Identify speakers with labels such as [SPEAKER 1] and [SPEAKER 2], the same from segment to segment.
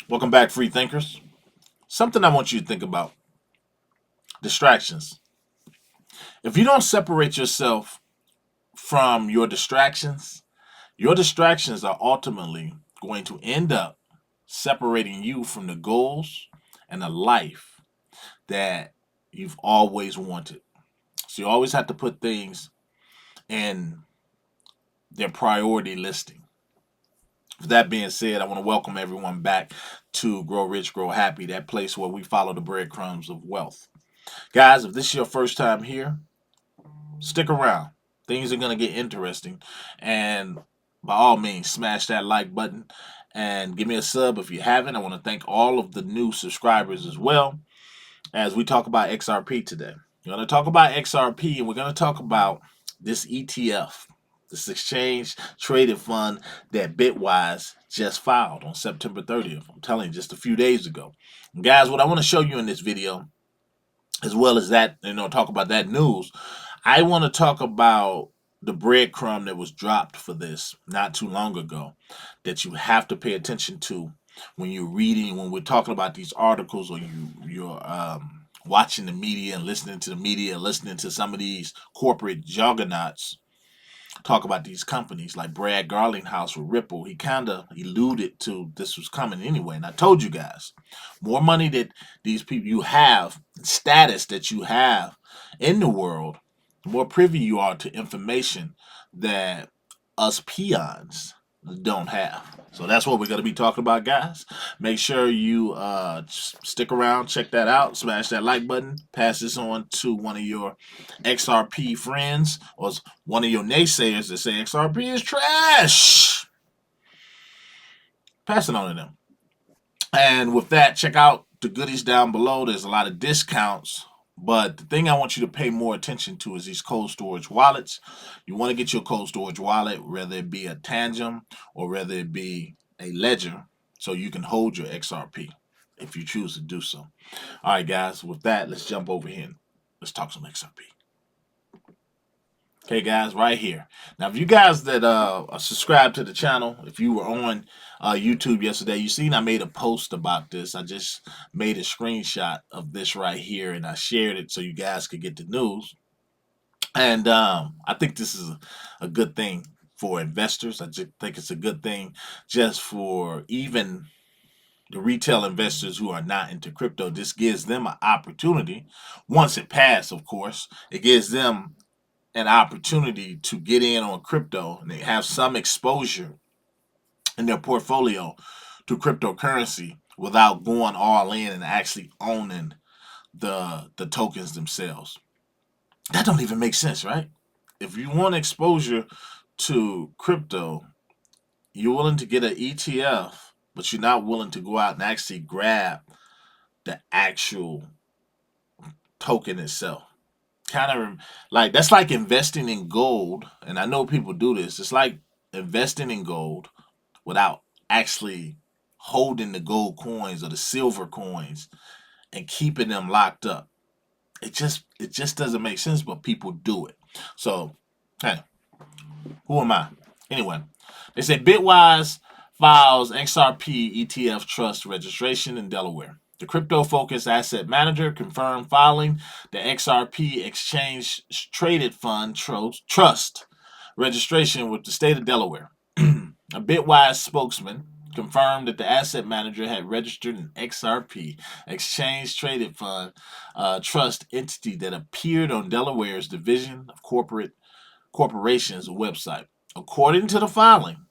[SPEAKER 1] Welcome back, free thinkers. Something I want you to think about: distractions. If you don't separate yourself from your distractions are ultimately going to end up separating you from the goals and the life that you've always wanted. So you always have to put things in their priority listing. With that being said, I want to welcome everyone back to Grow Rich, Grow Happy, that place where we follow the breadcrumbs of wealth. Guys, if this is your first time here, stick around. Things are going to get interesting. And by all means, smash that like button and give me a sub if you haven't. I want to thank all of the new subscribers as well as we talk about XRP today. We're going to talk about XRP and we're going to talk about this ETF, this exchange traded fund that Bitwise just filed on September 30th. I'm telling you, just a few days ago. And guys, what I want to show you in this video, as well as that, talk about that news, I want to talk about the breadcrumb that was dropped for this not too long ago that you have to pay attention to when you're reading, when we're talking about these articles, or you're watching the media and listening to the media, listening to some of these corporate juggernauts talk about these companies like Brad Garlinghouse with Ripple. He kind of alluded to this was coming anyway. And I told you guys, more money that these people you have, status that you have in the world, the more privy you are to information that us peons don't have. So that's what we're going to be talking about, guys. Make sure you stick around, check that out, smash that like button, pass this on to one of your XRP friends or one of your naysayers that say XRP is trash. Pass it on to them. And with that, check out the goodies down below. There's a lot of discounts. But the thing I want you to pay more attention to is these cold storage wallets. You want to get your cold storage wallet, whether it be a Tangem or whether it be a Ledger, so you can hold your XRP if you choose to do so. All right, guys, with that, let's jump over here and let's talk some XRP. Okay, guys, right here. Now, if you guys that are subscribed to the channel, if you were on YouTube yesterday, you seen I made a post about this. I just made a screenshot of this right here, and I shared it so you guys could get the news. And I think this is a good thing for investors. I just think it's a good thing just for even the retail investors who are not into crypto. This gives them an opportunity. Once it passed, of course, it gives them an opportunity to get in on crypto, and they have some exposure in their portfolio to cryptocurrency without going all in and actually owning the tokens themselves. That don't even make sense, right? If you want exposure to crypto, you're willing to get an ETF, but you're not willing to go out and actually grab the actual token itself. Kind of like that's like investing in gold, and I know people do this. It's like investing in gold without actually holding the gold coins or the silver coins and keeping them locked up. It just doesn't make sense, but people do it. So, hey, who am I? Anyway, they say Bitwise files XRP ETF trust registration in Delaware. The crypto-focused asset manager confirmed filing the XRP exchange traded fund trust registration with the state of Delaware. A Bitwise spokesman confirmed that the asset manager had registered an XRP exchange traded fund trust entity that appeared on Delaware's Division of Corporations website. According to the filing,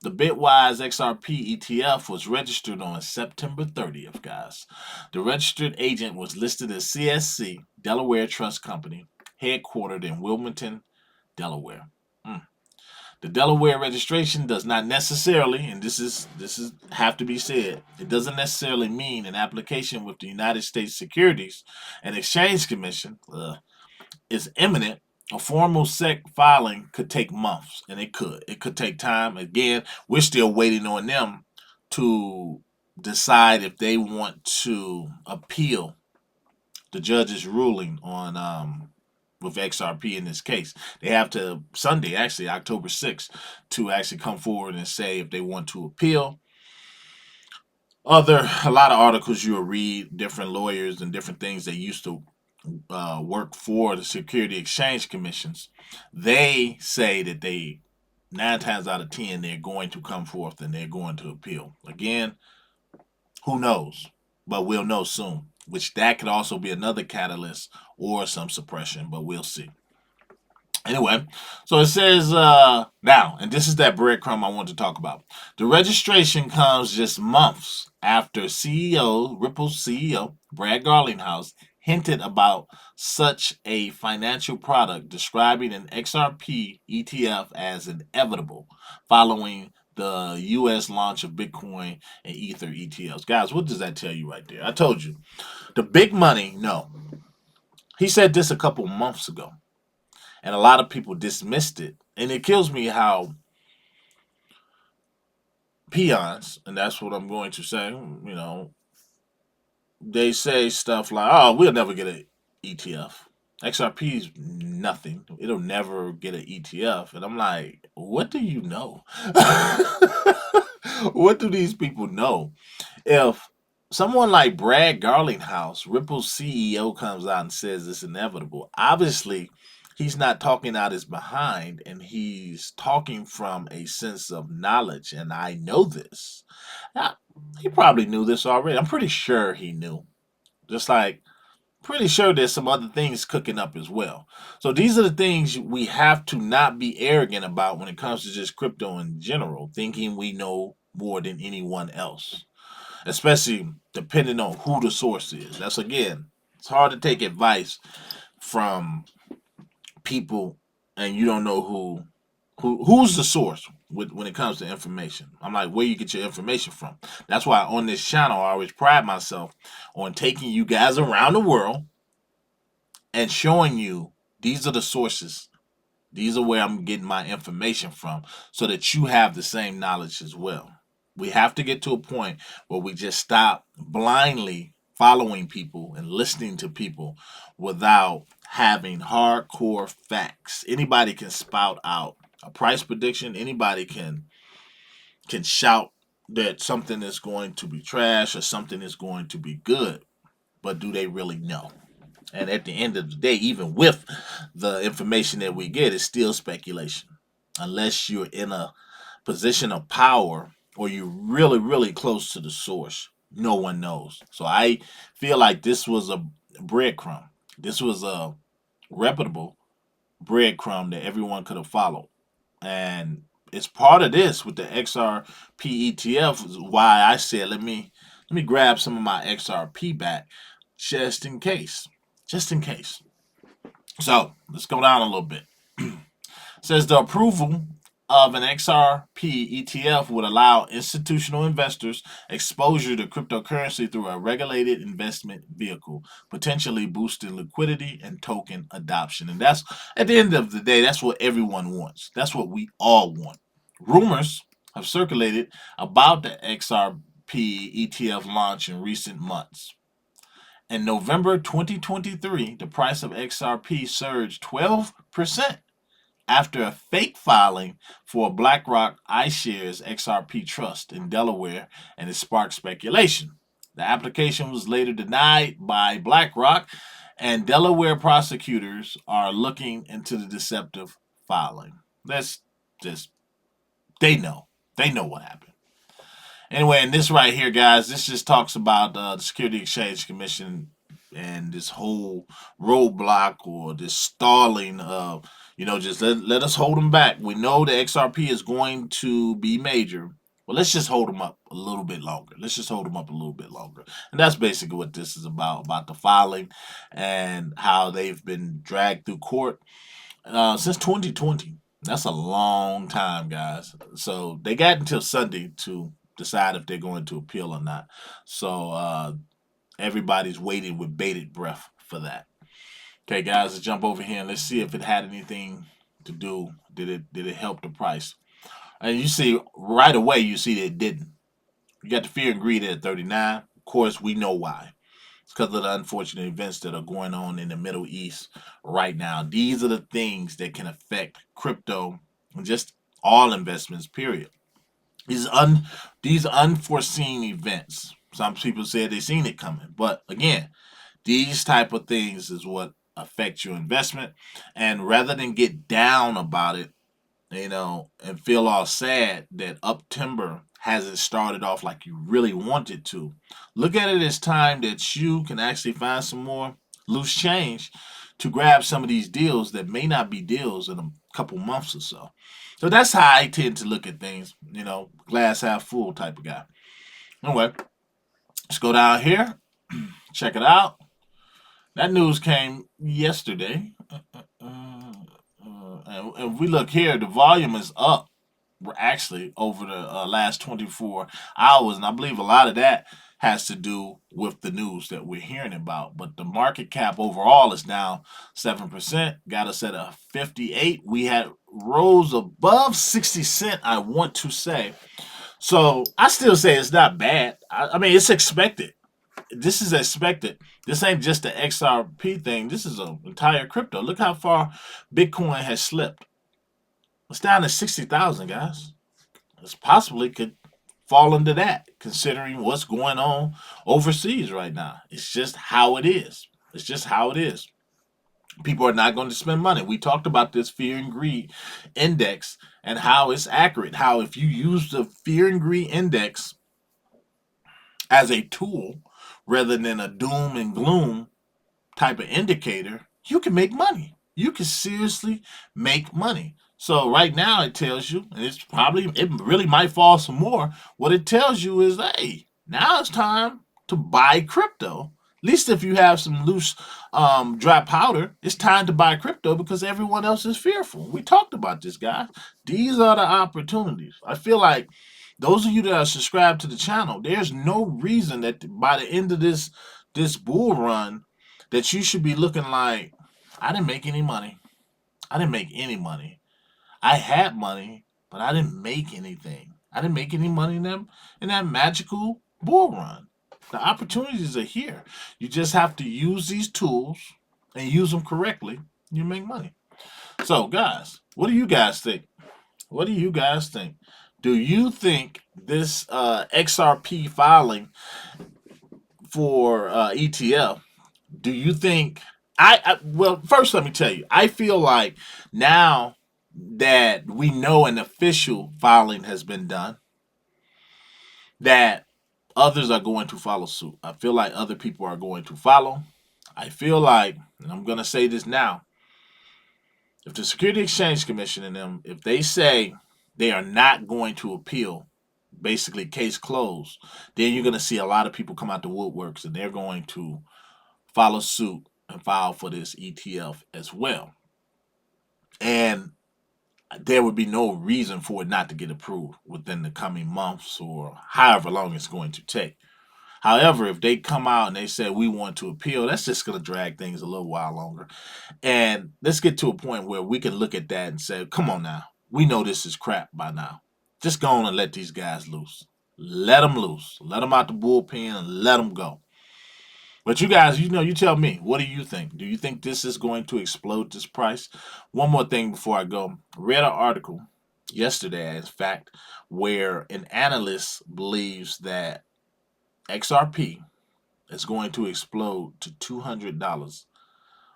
[SPEAKER 1] the Bitwise XRP ETF was registered on September 30th, guys. The registered agent was listed as CSC, Delaware Trust Company, headquartered in Wilmington, Delaware. The Delaware registration does not necessarily, and this is have to be said, it doesn't necessarily mean an application with the United States Securities and Exchange Commission is imminent. A formal SEC filing could take months, and it could take time. Again, we're still waiting on them to decide if they want to appeal the judge's ruling on with XRP in this case. They have to Sunday, actually October 6th, to actually come forward and say if they want to appeal. a lot of articles you'll read, different lawyers and different things that used to work for the Security Exchange Commissions. They say that they 9 times out of 10 they're going to come forth and they're going to appeal. Again, who knows? But we'll know soon. Which that could also be another catalyst or some suppression, but we'll see. Anyway, so it says now, and this is that breadcrumb I want to talk about. The registration comes just months after Ripple's CEO, Brad Garlinghouse, hinted about such a financial product, describing an XRP ETF as inevitable following the US launch of Bitcoin and Ether ETFs. Guys, what does that tell you right there? I told you. The big money, no. He said this a couple months ago, and a lot of people dismissed it. And it kills me how peons, and that's what I'm going to say, they say stuff like, "Oh, we'll never get an ETF. XRP is nothing. It'll never get an ETF." And I'm like, what do you know? What do these people know? If someone like Brad Garlinghouse, Ripple's CEO, comes out and says it's inevitable, obviously he's not talking out his behind, and he's talking from a sense of knowledge. And I know this. Now, he probably knew this already. I'm pretty sure he knew. Just like pretty sure there's some other things cooking up as well. So these are the things we have to not be arrogant about when it comes to just crypto in general, thinking we know more than anyone else, especially depending on who the source is. That's again, it's hard to take advice from people and you don't know who's the source when it comes to information. I'm like, where you get your information from. That's why on this channel I always pride myself on taking you guys around the world and showing you these are the sources. These are where I'm getting my information from so that you have the same knowledge as well. We have to get to a point where we just stop blindly following people and listening to people without having hardcore facts. Anybody can spout out a price prediction. Anybody can shout that something is going to be trash or something is going to be good, but do they really know? And at the end of the day, even with the information that we get, it's still speculation. Unless you're in a position of power or you're really, really close to the source, no one knows. So I feel like this was a breadcrumb. This was a reputable breadcrumb that everyone could have followed. And it's part of this with the XRP ETF is why I said let me grab some of my XRP back just in case. Just in case. So let's go down a little bit. It says the approval of an XRP ETF would allow institutional investors exposure to cryptocurrency through a regulated investment vehicle, potentially boosting liquidity and token adoption. And that's, at the end of the day, that's what everyone wants. That's what we all want. Rumors have circulated about the XRP ETF launch in recent months. In November 2023, the price of XRP surged 12% after a fake filing for BlackRock iShares XRP Trust in Delaware, and it sparked speculation. The application was later denied by BlackRock, and Delaware prosecutors are looking into the deceptive filing. That's just, they know. They know what happened. Anyway, and this right here, guys, this just talks about the Security Exchange Commission and this whole roadblock or this stalling of, just let us hold them back. We know the XRP is going to be major. Well, let's just hold them up a little bit longer. Let's just hold them up a little bit longer. And that's basically what this is about the filing and how they've been dragged through court since 2020. That's a long time, guys. So they got until Sunday to decide if they're going to appeal or not. So everybody's waiting with bated breath for that. Okay, guys, let's jump over here and let's see if it had anything to do. Did it help the price? And you see right away, you see that it didn't. You got the fear and greed at 39. Of course, we know why. It's because of the unfortunate events that are going on in the Middle East right now. These are the things that can affect crypto and just all investments, period. These unforeseen events Some people said they seen it coming. But again, these type of things is what affect your investment. And rather than get down about it, and feel all sad that Uptember hasn't started off like you really wanted to, look at it as time that you can actually find some more loose change to grab some of these deals that may not be deals in a couple months or so. So that's how I tend to look at things, glass half full type of guy. Anyway, let's go down here, check it out. That news came yesterday. And if we look here, the volume is up actually over the last 24 hours. And I believe a lot of that has to do with the news that we're hearing about. But the market cap overall is down 7%. Got us at a 58. We had rose above 60 cent, I want to say. So I still say it's not bad. I mean, it's expected. This is expected. This ain't just the XRP thing. This is an entire crypto. Look how far Bitcoin has slipped. It's down to 60,000, guys. It's possibly could fall into that, considering what's going on overseas right now. It's just how it is. It's just how it is. People are not going to spend money. We talked about this fear and greed index and how it's accurate. How if you use the fear and greed index as a tool rather than a doom and gloom type of indicator, you can make money. You can seriously make money. So right now it tells you, and it really might fall some more. What it tells you is, hey, now it's time to buy crypto. At least if you have some loose dry powder, it's time to buy crypto because everyone else is fearful. We talked about this, guys. These are the opportunities. I feel like those of you that are subscribed to the channel, there's no reason that by the end of this bull run that you should be looking like, I didn't make any money. I didn't make any money. I had money, but I didn't make anything. I didn't make any money in that magical bull run. The opportunities are here. You just have to use these tools and use them correctly. You make money. So, guys, what do you guys think? What do you guys think? Do you think this XRP filing for ETF, do you think well, first let me tell you, I feel like now that we know an official filing has been done, that others are going to follow suit. I feel like other people are going to follow. I feel like, and I'm going to say this now, if the Security Exchange Commission and them, if they say they are not going to appeal, basically case closed, then you're going to see a lot of people come out the woodworks and they're going to follow suit and file for this ETF as well. And there would be no reason for it not to get approved within the coming months or however long it's going to take. However, if they come out and they say we want to appeal, that's just going to drag things a little while longer. And let's get to a point where we can look at that and say, come on now, we know this is crap by now. Just go on and let these guys loose. Let them loose. Let them out the bullpen and let them go. But you guys, you tell me, what do you think? Do you think this is going to explode this price? One more thing before I go. Read an article yesterday, in fact, where an analyst believes that XRP is going to explode to $200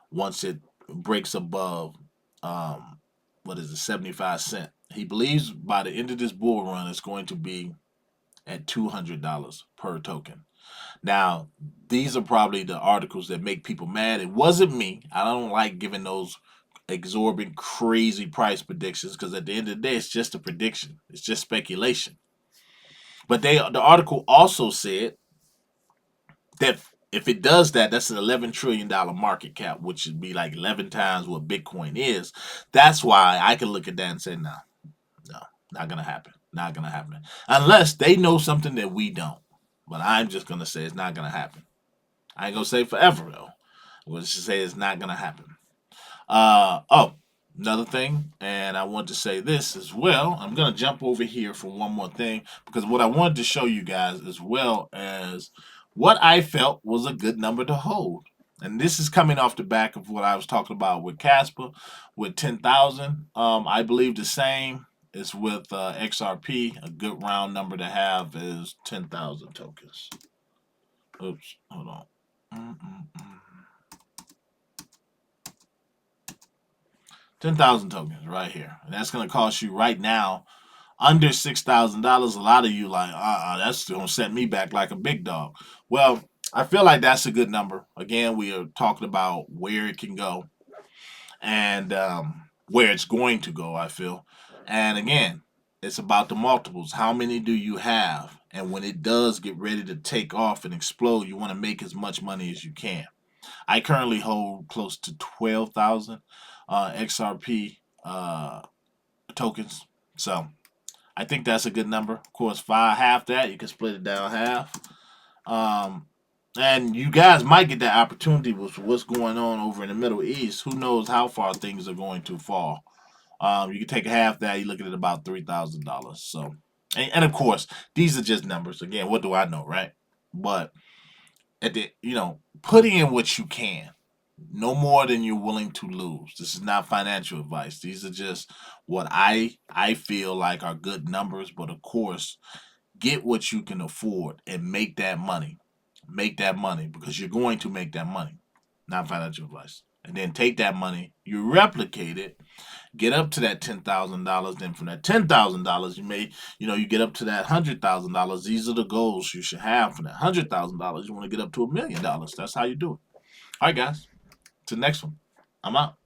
[SPEAKER 1] once it breaks above, what is it, 75 cents. He believes by the end of this bull run, it's going to be at $200 per token. Now, these are probably the articles that make people mad. It wasn't me. I don't like giving those exorbitant, crazy price predictions because at the end of the day, it's just a prediction. It's just speculation. But the article also said that if it does that, that's an $11 trillion market cap, which would be like 11 times what Bitcoin is. That's why I can look at that and say, no, not going to happen. Not going to happen. Unless they know something that we don't. But I'm just going to say it's not going to happen. I ain't going to say forever, though. We'll just say it's not going to happen. Another thing, and I want to say this as well. I'm going to jump over here for one more thing because what I wanted to show you guys as well as what I felt was a good number to hold. And this is coming off the back of what I was talking about with Casper, with 10,000. I believe the same is with XRP. A good round number to have is 10,000 tokens. Oops, hold on. Mm-mm-mm. 10,000 tokens right here. And that's going to cost you right now under $6,000. A lot of you like, that's going to set me back like a big dog. Well, I feel like that's a good number. Again, we are talking about where it can go and where it's going to go, I feel. And again, it's about the multiples. How many do you have? And when it does get ready to take off and explode, you want to make as much money as you can. I currently hold close to 12,000 XRP tokens. So I think that's a good number. Of course, half that, you can split it down half. Um, and you guys might get that opportunity with what's going on over in the Middle East. Who knows how far things are going to fall? You can take half that. You're looking at about $3,000. So, and of course, these are just numbers. Again, what do I know, right? But at the putting in what you can, no more than you're willing to lose. This is not financial advice. These are just what I feel like are good numbers. But of course, get what you can afford and make that money. Make that money because you're going to make that money. Not financial advice. And then take that money, you replicate it, get up to that $10,000. Then from that $10,000, you get up to that $100,000. These are the goals you should have for that $100,000. You want to get up to $1 million. That's how you do it. All right, guys. To the next one. I'm out.